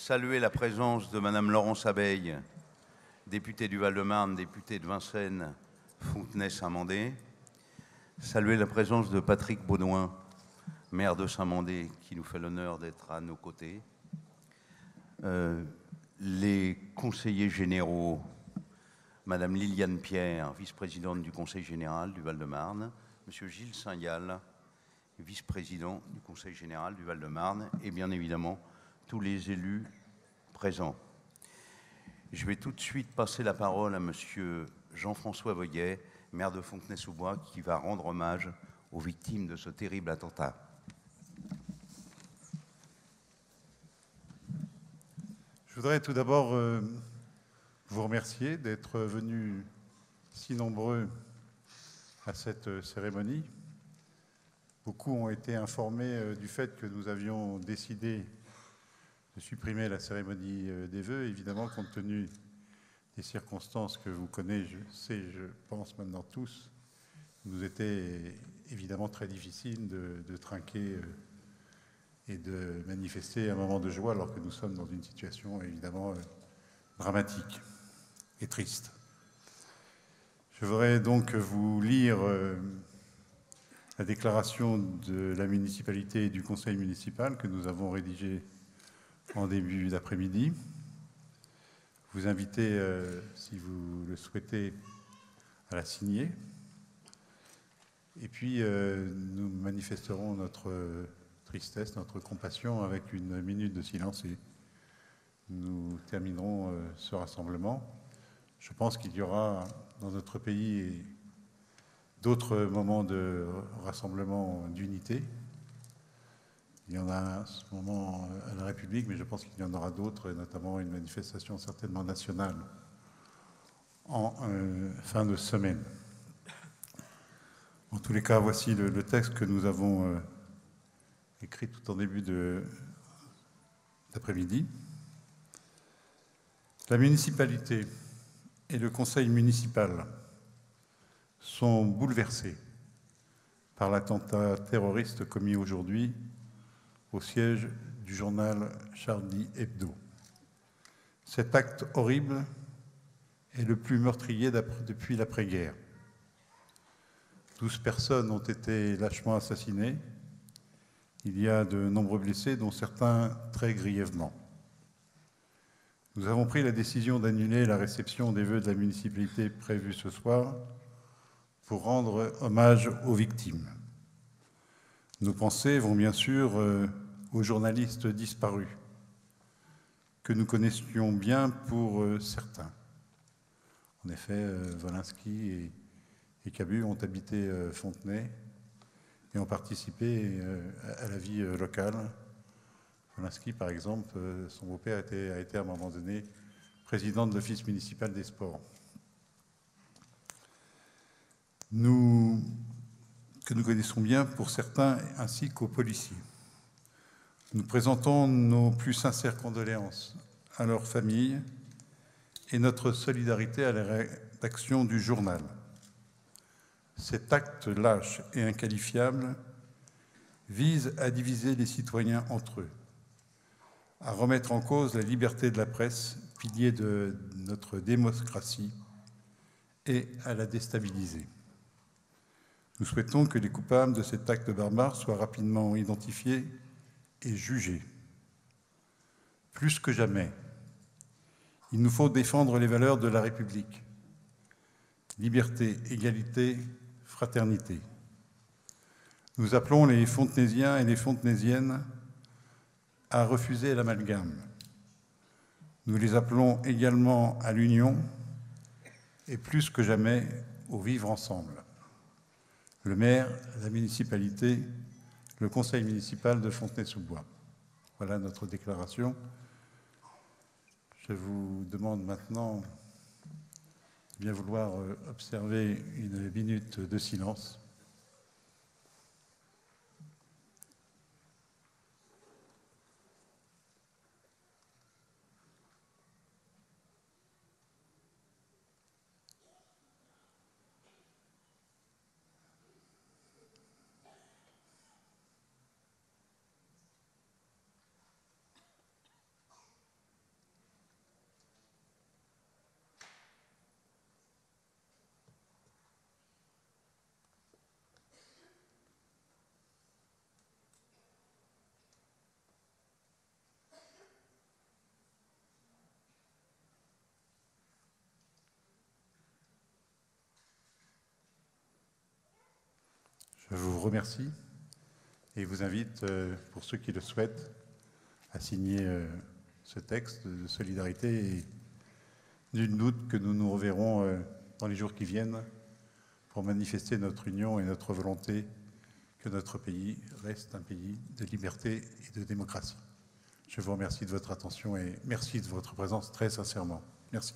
saluer la présence de Madame Laurence Abeille, députée du Val-de-Marne, députée de Vincennes, Fontenay-Saint-Mandé. Saluer la présence de Patrick Baudouin, maire de Saint-Mandé, qui nous fait l'honneur d'être à nos côtés. Les conseillers généraux, Madame Liliane Pierre, vice-présidente du Conseil général du Val-de-Marne, Monsieur Gilles Saint-Gall, vice-président du Conseil général du Val-de-Marne, et bien évidemment tous les élus présents. Je vais tout de suite passer la parole à Monsieur Jean-François Voguet, maire de Fontenay-sous-Bois, qui va rendre hommage aux victimes de ce terrible attentat. Je voudrais tout d'abord vous remercier d'être venus si nombreux à cette cérémonie. Beaucoup ont été informés du fait que nous avions décidé de supprimer la cérémonie des vœux, évidemment compte tenu des circonstances que vous connaissez, je pense maintenant tous. Il nous était évidemment très difficile de trinquer et de manifester un moment de joie alors que nous sommes dans une situation évidemment dramatique et triste. Je voudrais donc vous lire la déclaration de la municipalité et du conseil municipal que nous avons rédigée en début d'après-midi. Vous invitez, si vous le souhaitez, à la signer. Et puis, nous manifesterons notre tristesse, notre compassion avec une minute de silence et nous terminerons ce rassemblement. Je pense qu'il y aura dans notre pays d'autres moments de rassemblement d'unité. Il y en a en ce moment à la République, mais je pense qu'il y en aura d'autres, et notamment une manifestation certainement nationale en fin de semaine. En tous les cas, voici le texte que nous avons écrit tout en début d'après-midi. La municipalité et le conseil municipal sont bouleversés par l'attentat terroriste commis aujourd'hui au siège du journal Charlie Hebdo. Cet acte horrible est le plus meurtrier depuis l'après-guerre. 12 personnes ont été lâchement assassinées. Il y a de nombreux blessés, dont certains très grièvement. Nous avons pris la décision d'annuler la réception des vœux de la municipalité prévue ce soir pour rendre hommage aux victimes. Nos pensées vont bien sûr aux journalistes disparus, que nous connaissions bien pour certains. En effet, Wolinski et Cabu ont habité Fontenay et ont participé à la vie locale. Wolinski, par exemple, son beau-père a été à un moment donné président de l'Office municipal des sports. Que nous connaissons bien pour certains, ainsi qu'aux policiers. Nous présentons nos plus sincères condoléances à leurs familles et notre solidarité à la rédaction du journal. Cet acte lâche et inqualifiable vise à diviser les citoyens entre eux, à remettre en cause la liberté de la presse, pilier de notre démocratie, et à la déstabiliser. Nous souhaitons que les coupables de cet acte barbare soient rapidement identifiés et jugés. Plus que jamais, il nous faut défendre les valeurs de la République. Liberté, égalité, fraternité. Nous appelons les Fontenaisiens et les Fontenaisiennes à refuser l'amalgame. Nous les appelons également à l'union et plus que jamais au vivre ensemble. Le maire, la municipalité, le conseil municipal de Fontenay-sous-Bois. Voilà notre déclaration. Je vous demande maintenant de bien vouloir observer une minute de silence. Je vous remercie et vous invite, pour ceux qui le souhaitent, à signer ce texte de solidarité et nul doute que nous nous reverrons dans les jours qui viennent pour manifester notre union et notre volonté que notre pays reste un pays de liberté et de démocratie. Je vous remercie de votre attention et merci de votre présence très sincèrement. Merci.